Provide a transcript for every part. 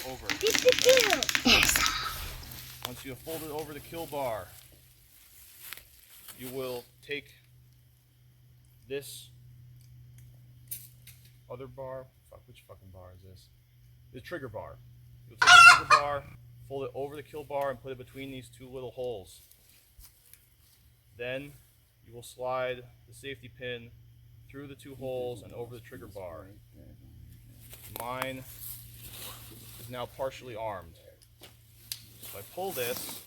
over. Airsoft. Once you have folded over the kill bar, you will take this other bar. Fuck, which fucking bar is this? The trigger bar. You'll take the trigger bar, fold it over the kill bar, and put it between these two little holes. Then you will slide the safety pin through the two holes and over the trigger bar. Mine is now partially armed. So if I pull this,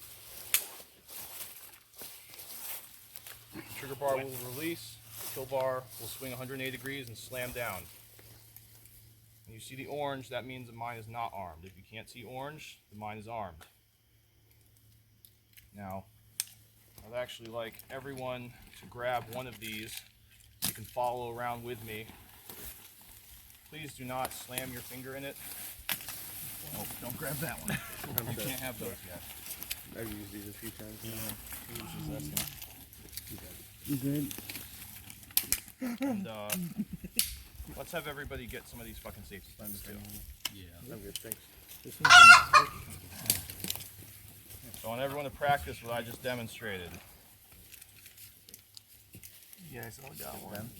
the trigger bar will release, the kill bar will swing 180 degrees and slam down. When you see the orange, that means the mine is not armed. If you can't see orange, the mine is armed. Now, I'd actually like everyone to grab one of these so you can follow around with me. Please do not slam your finger in it. Oh, don't grab that one. You can't have those yet. I've used these a few times. You good? And let's have everybody get some of these fucking safety pins too. Yeah. I'm good, thanks. So I want everyone to practice what I just demonstrated. You guys all got one.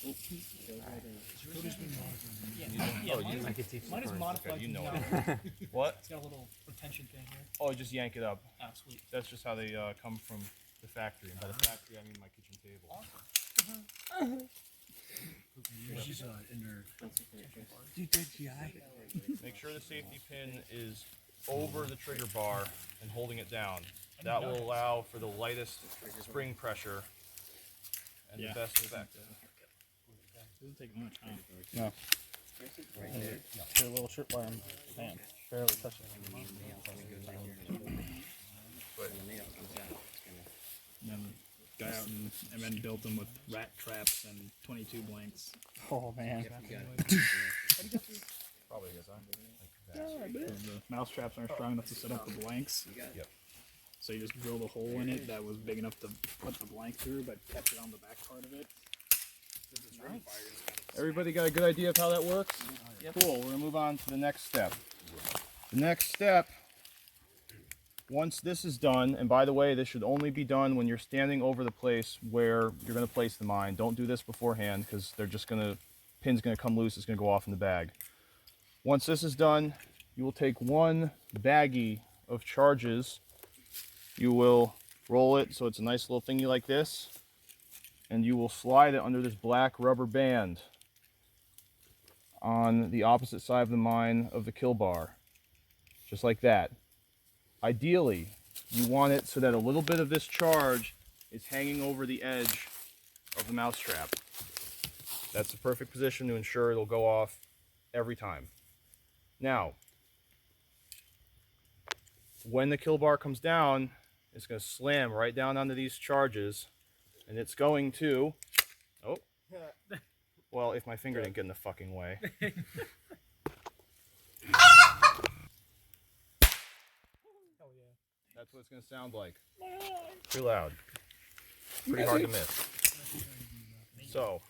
Oh, you. Mine is modified. Okay, you know it. What? It's got a little retention thing here. Oh, just yank it up. Ah, sweet. That's just how they come from the factory. And by the factory, I mean my kitchen table. She's in her. You did GI. Make sure the safety pin is over the trigger bar and holding it down. That will allow for the lightest spring pressure and the best effect. Doesn't take much, huh? No. Put a little strip wire on. Man, barely touching it. And then guy out and then built them with rat traps and 22 blanks. Oh man. Probably is, huh? The mouse traps aren't strong enough to set up the blanks. Yep. So you just drilled a hole in it that was big enough to put the blank through, but kept it on the back part of it. Everybody got a good idea of how that works? Yep. Cool, we're going to move on to the next step. The next step, once this is done, and by the way, this should only be done when you're standing over the place where you're going to place the mine. Don't do this beforehand because they're just going to, pin's going to come loose, it's going to go off in the bag. Once this is done, you will take one baggie of charges. You will roll it so it's a nice little thingy like this, and you will slide it under this black rubber band on the opposite side of the mine of the kill bar, just like that. Ideally, you want it so that a little bit of this charge is hanging over the edge of the mousetrap. That's the perfect position to ensure it'll go off every time. Now, when the kill bar comes down, it's going to slam right down onto these charges, and it's going to, oh, well, if my finger didn't get in the fucking way. That's what it's going to sound like. Pretty loud. Pretty hard to miss. So,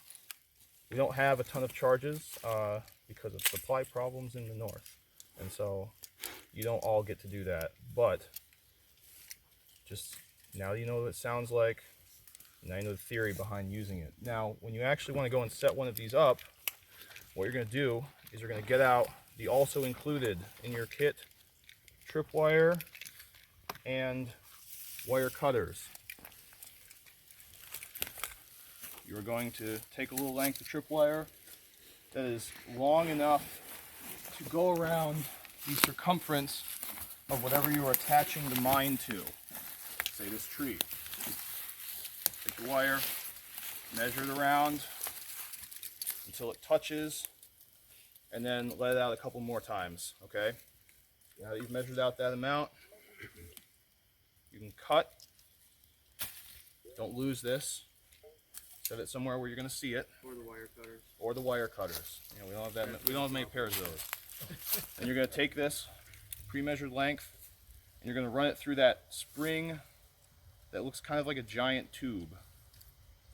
we don't have a ton of charges because of supply problems in the north. And so, you don't all get to do that. But, just now you know what it sounds like. Now you know the theory behind using it. Now, when you actually want to go and set one of these up, what you're going to do is you're going to get out the also included in your kit tripwire and wire cutters. You're going to take a little length of tripwire that is long enough to go around the circumference of whatever you are attaching the mine to. Say this tree. Take your wire, measure it around until it touches, and then let it out a couple more times, okay? Now that you've measured out that amount, you can cut. Don't lose this. Set it somewhere where you're going to see it. Or the wire cutters. Or the wire cutters. You know, we don't have that. We don't have many pairs of those. And you're going to take this pre-measured length, and you're going to run it through that spring that looks kind of like a giant tube.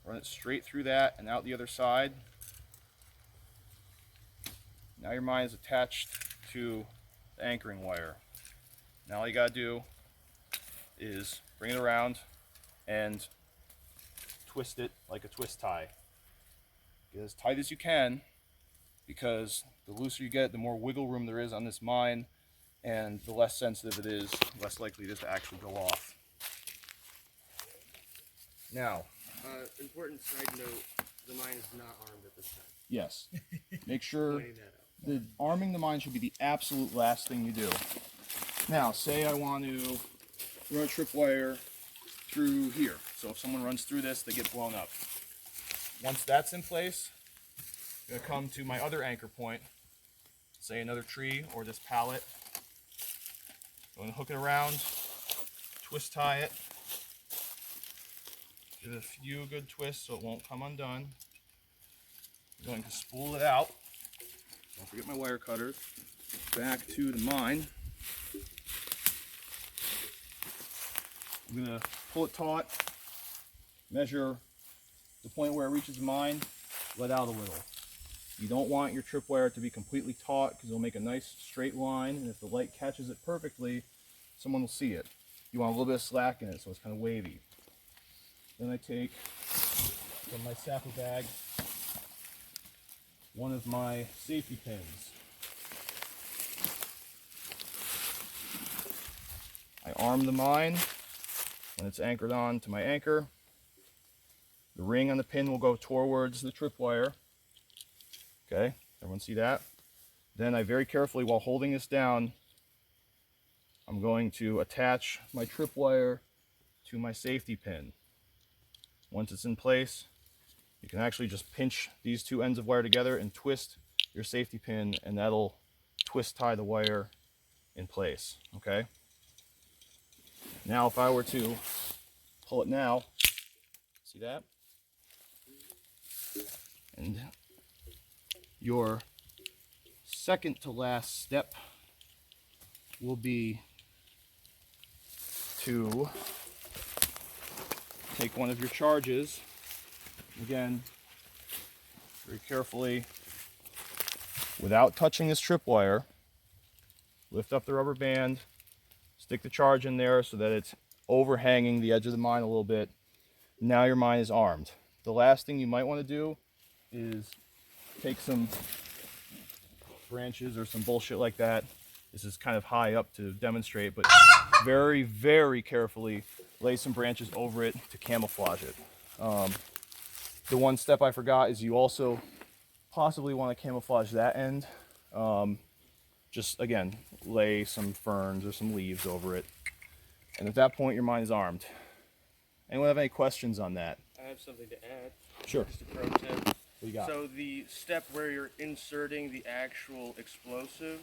Run it straight through that and out the other side. Now your mine is attached to the anchoring wire. Now all you gotta do is bring it around and twist it like a twist tie. Get as tight as you can, because the looser you get, the more wiggle room there is on this mine, and the less sensitive it is, less likely it is to actually go off. Now, Important side note, the mine is not armed at this time. yes, make sure Pointing that out. the arming the mine should be the absolute last thing you do. Now, say I want to run a tripwire through here. So if someone runs through this, they get blown up. Once that's in place, I'm going to come to my other anchor point, say another tree or this pallet. I'm going to hook it around, twist tie it, give it a few good twists so it won't come undone. I'm going to spool it out. Don't forget my wire cutters. Back to the mine. I'm going to pull it taut, measure the point where it reaches the mine, let out a little. You don't want your tripwire to be completely taut because it'll make a nice straight line, and if the light catches it perfectly, someone will see it. You want a little bit of slack in it so it's kind of wavy. Then I take from my Sapper bag one of my safety pins. I arm the mine when it's anchored on to my anchor. The ring on the pin will go towards the tripwire. Okay, everyone see that? Then I very carefully, while holding this down, I'm going to attach my tripwire to my safety pin. Once it's in place, you can actually just pinch these two ends of wire together and twist your safety pin, and that'll twist tie the wire in place. Okay? Now if I were to pull it now, see that? And your second to last step will be to take one of your charges, again, very carefully, without touching this tripwire, lift up the rubber band, stick the charge in there so that it's overhanging the edge of the mine a little bit. Now your mine is armed. The last thing you might want to do is take some branches or some bullshit like that. This is kind of high up to demonstrate, but very, very carefully lay some branches over it to camouflage it. The one step I forgot is you also possibly want to camouflage that end. Just again, lay some ferns or some leaves over it. And at that point, your mine is armed. Anyone have any questions on that? I have something to add. Sure. Just a pro tip. What do you got? So the step where you're inserting the actual explosive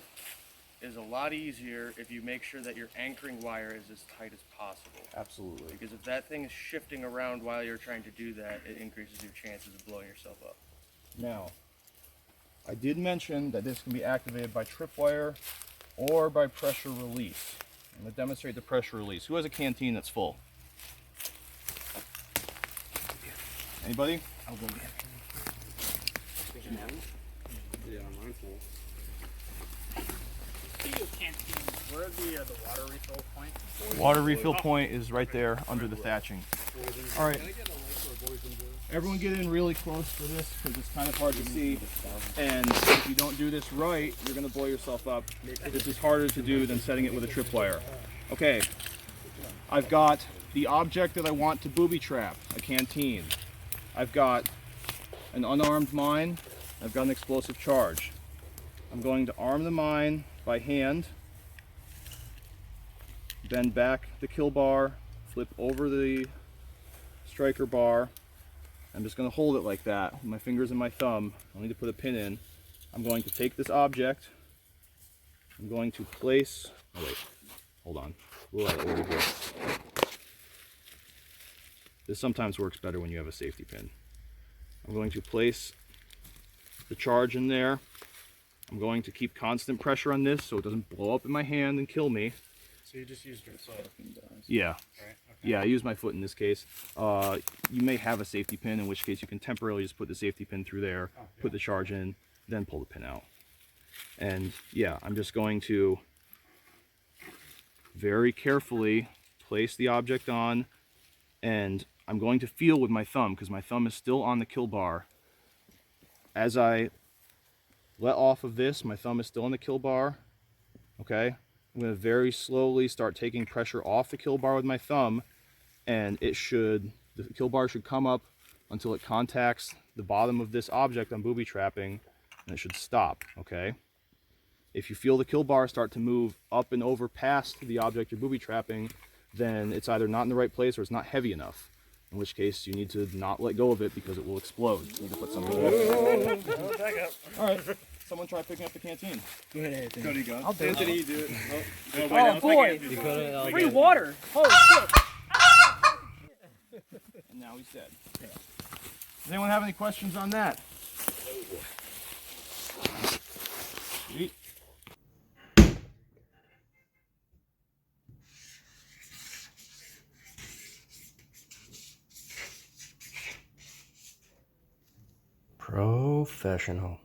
is a lot easier if you make sure that your anchoring wire is as tight as possible. Absolutely. Because if that thing is shifting around while you're trying to do that, it increases your chances of blowing yourself up. Now, I did mention that this can be activated by tripwire or by pressure release. I'm going to demonstrate the pressure release. Who has a canteen that's full? Anybody? I'll go get it. Yeah, mine's full. Speaking of canteens, where's the water refill point? Water refill point is right there under the thatching. All right. Everyone get in really close for this because it's kind of hard to see. And if you don't do this right, you're going to blow yourself up. This is harder to do than setting it with a tripwire. Okay. I've got the object that I want to booby trap, a canteen. I've got an unarmed mine. I've got an explosive charge. I'm going to arm the mine by hand, bend back the kill bar, flip over the striker bar. I'm just going to hold it like that with my fingers and my thumb. I'll need to put a pin in. I'm going to take this object. I'm going to place, oh wait, hold on. We'll let it order here. This sometimes works better when you have a safety pin. I'm going to place the charge in there. I'm going to keep constant pressure on this so it doesn't blow up in my hand and kill me. So you just used your foot. Yeah. Right? Okay. Yeah, I use my foot in this case. You may have a safety pin, in which case you can temporarily just put the safety pin through there, put the charge in, then pull the pin out. And yeah, I'm just going to very carefully place the object on, and I'm going to feel with my thumb because my thumb is still on the kill bar. As I let off of this, my thumb is still on the kill bar. Okay, I'm going to very slowly start taking pressure off the kill bar with my thumb, and the kill bar should come up until it contacts the bottom of this object I'm booby trapping, and it should stop. Okay, if you feel the kill bar start to move up and over past the object you're booby trapping, then it's either not in the right place or it's not heavy enough, in which case you need to not let go of it because it will explode. You need to put something in. All right, someone try picking up the canteen. Go ahead, Anthony. Cody, go. I'll do it. Anthony, you do it. Oh boy! You could have. Free water! Holy shit! And now he's dead. Does anyone have any questions on that? Sweet. Professional.